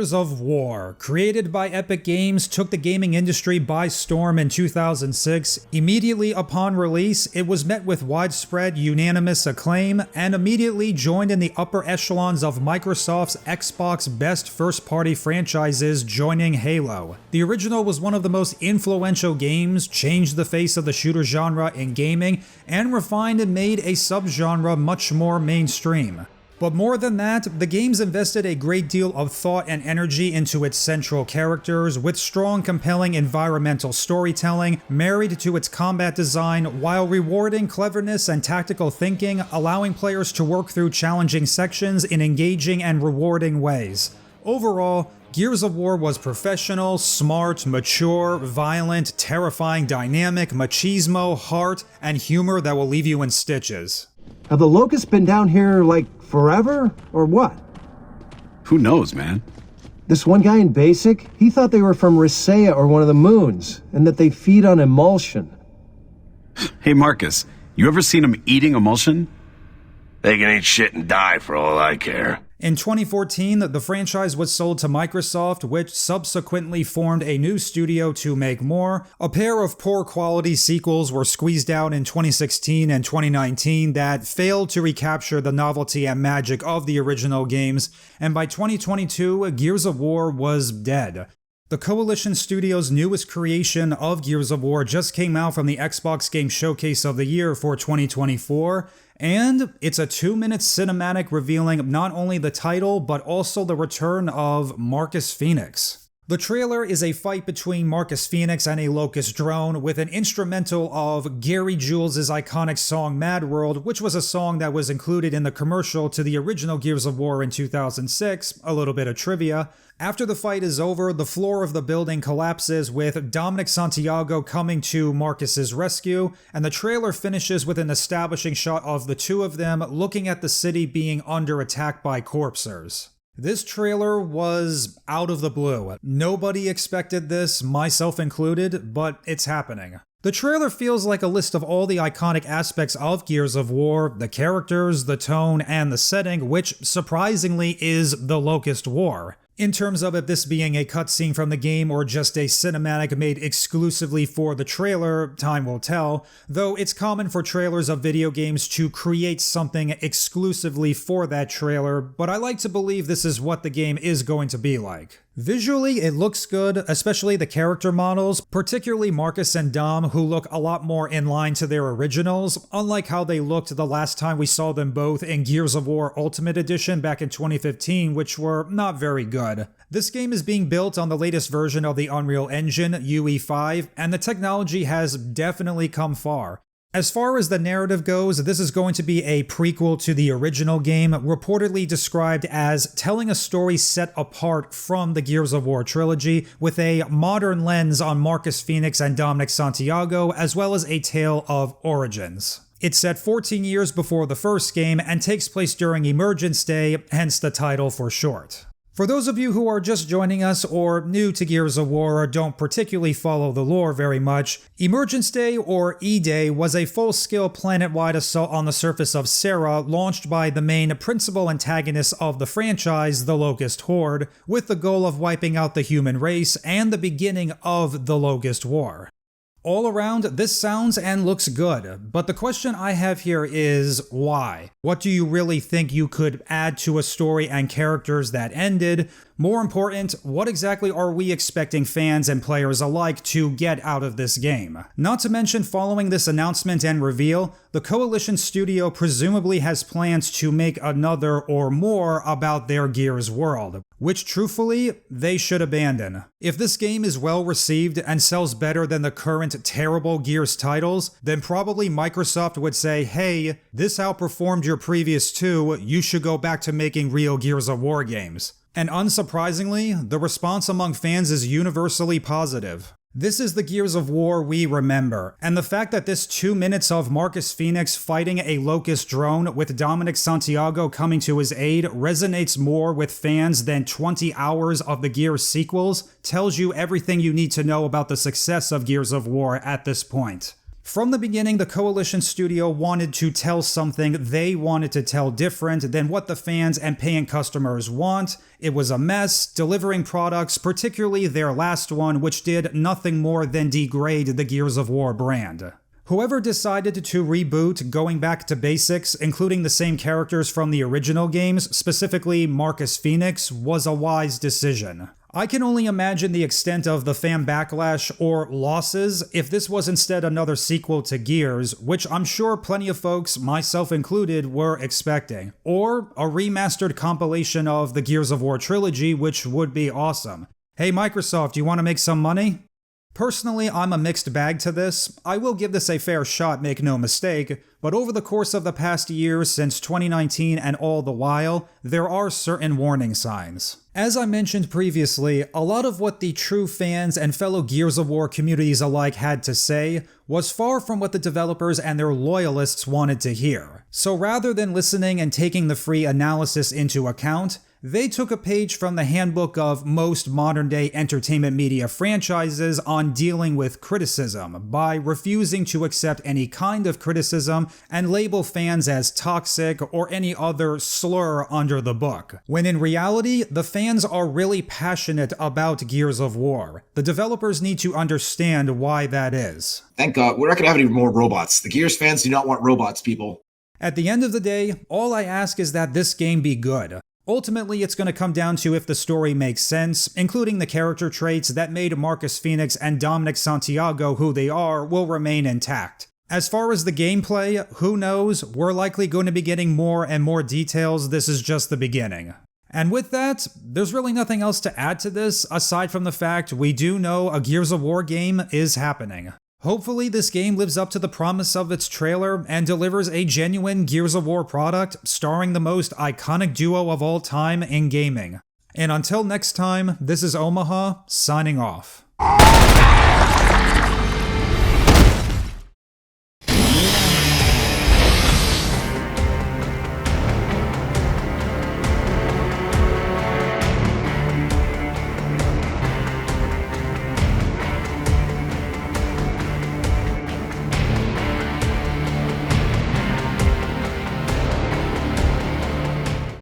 Gears of War, created by Epic Games, took the gaming industry by storm in 2006. Immediately upon release, it was met with widespread unanimous acclaim and immediately joined in the upper echelons of Microsoft's Xbox Best First-Party Franchises, joining Halo. The original was one of the most influential games, changed the face of the shooter genre in gaming, and refined and made a subgenre much more mainstream. But more than that, the games invested a great deal of thought and energy into its central characters, with strong, compelling environmental storytelling married to its combat design, while rewarding cleverness and tactical thinking, allowing players to work through challenging sections in engaging and rewarding ways. Overall, Gears of War was professional, smart, mature, violent, terrifying, dynamic, machismo, heart, and humor that will leave you in stitches. Have the locusts been down here, like, forever? Or what? Who knows, man? This one guy in BASIC, he thought they were from Ricea or one of the moons, and that they feed on emulsion. Hey, Marcus, you ever seen them eating emulsion? They can eat shit and die for all I care. In 2014, the franchise was sold to Microsoft, which subsequently formed a new studio to make more. A pair of poor quality sequels were squeezed out in 2016 and 2019 that failed to recapture the novelty and magic of the original games, and by 2022, Gears of War was dead. The Coalition Studios' newest creation of Gears of War just came out from the Xbox Game Showcase of the Year for 2024, and it's a 2-minute cinematic revealing not only the title, but also the return of Marcus Phoenix. The trailer is a fight between Marcus Phoenix and a Locust drone with an instrumental of Gary Jules' iconic song Mad World, which was a song that was included in the commercial to the original Gears of War in 2006, a little bit of trivia. After the fight is over, the floor of the building collapses with Dominic Santiago coming to Marcus's rescue, and the trailer finishes with an establishing shot of the two of them looking at the city being under attack by corpsers. This trailer was out of the blue. Nobody expected this, myself included, but it's happening. The trailer feels like a list of all the iconic aspects of Gears of War, the characters, the tone, and the setting, which surprisingly is the Locust War. In terms of it this being a cutscene from the game or just a cinematic made exclusively for the trailer, time will tell, though it's common for trailers of video games to create something exclusively for that trailer, but I like to believe this is what the game is going to be like. Visually, it looks good, especially the character models, particularly Marcus and Dom, who look a lot more in line to their originals, unlike how they looked the last time we saw them both in Gears of War Ultimate Edition back in 2015, which were not very good. This game is being built on the latest version of the Unreal Engine, UE5, and the technology has definitely come far. As far as the narrative goes, this is going to be a prequel to the original game, reportedly described as telling a story set apart from the Gears of War trilogy, with a modern lens on Marcus Phoenix and Dominic Santiago, as well as a tale of origins. It's set 14 years before the first game and takes place during Emergence Day, hence the title for short. For those of you who are just joining us or new to Gears of War or don't particularly follow the lore very much, Emergence Day, or E-Day, was a full-scale planet-wide assault on the surface of Sera launched by the main principal antagonist of the franchise, the Locust Horde, with the goal of wiping out the human race and the beginning of the Locust War. All around, this sounds and looks good, but the question I have here is why? What do you really think you could add to a story and characters that ended? More important, what exactly are we expecting fans and players alike to get out of this game? Not to mention, following this announcement and reveal, the Coalition Studio presumably has plans to make another or more about their Gears world, which truthfully, they should abandon. If this game is well received and sells better than the current terrible Gears titles, then probably Microsoft would say, hey, this outperformed your previous two, you should go back to making real Gears of War games. And unsurprisingly, the response among fans is universally positive. This is the Gears of War we remember, and the fact that this 2 minutes of Marcus Phoenix fighting a Locust drone with Dominic Santiago coming to his aid resonates more with fans than 20 hours of the Gears sequels tells you everything you need to know about the success of Gears of War at this point. From the beginning, the Coalition Studio wanted to tell something they wanted to tell different than what the fans and paying customers want. It was a mess, delivering products, particularly their last one, which did nothing more than degrade the Gears of War brand. Whoever decided to reboot, going back to basics, including the same characters from the original games, specifically Marcus Phoenix, was a wise decision. I can only imagine the extent of the fan backlash or losses if this was instead another sequel to Gears, which I'm sure plenty of folks, myself included, were expecting. Or a remastered compilation of the Gears of War trilogy, which would be awesome. Hey Microsoft, you want to make some money? Personally, I'm a mixed bag to this. I will give this a fair shot, make no mistake, but over the course of the past years since 2019 and all the while, there are certain warning signs. As I mentioned previously, a lot of what the true fans and fellow Gears of War communities alike had to say was far from what the developers and their loyalists wanted to hear. So rather than listening and taking the free analysis into account, they took a page from the handbook of most modern-day entertainment media franchises on dealing with criticism by refusing to accept any kind of criticism and label fans as toxic or any other slur under the book. When in reality, the fans are really passionate about Gears of War. The developers need to understand why that is. Thank God, we're not going to have any more robots. The Gears fans do not want robots, people. At the end of the day, all I ask is that this game be good. Ultimately, it's going to come down to if the story makes sense, including the character traits that made Marcus Phoenix and Dominic Santiago who they are will remain intact. As far as the gameplay, who knows, we're likely going to be getting more and more details, this is just the beginning. And with that, there's really nothing else to add to this, aside from the fact we do know a Gears of War game is happening. Hopefully this game lives up to the promise of its trailer and delivers a genuine Gears of War product starring the most iconic duo of all time in gaming. And until next time, this is Omaha, signing off.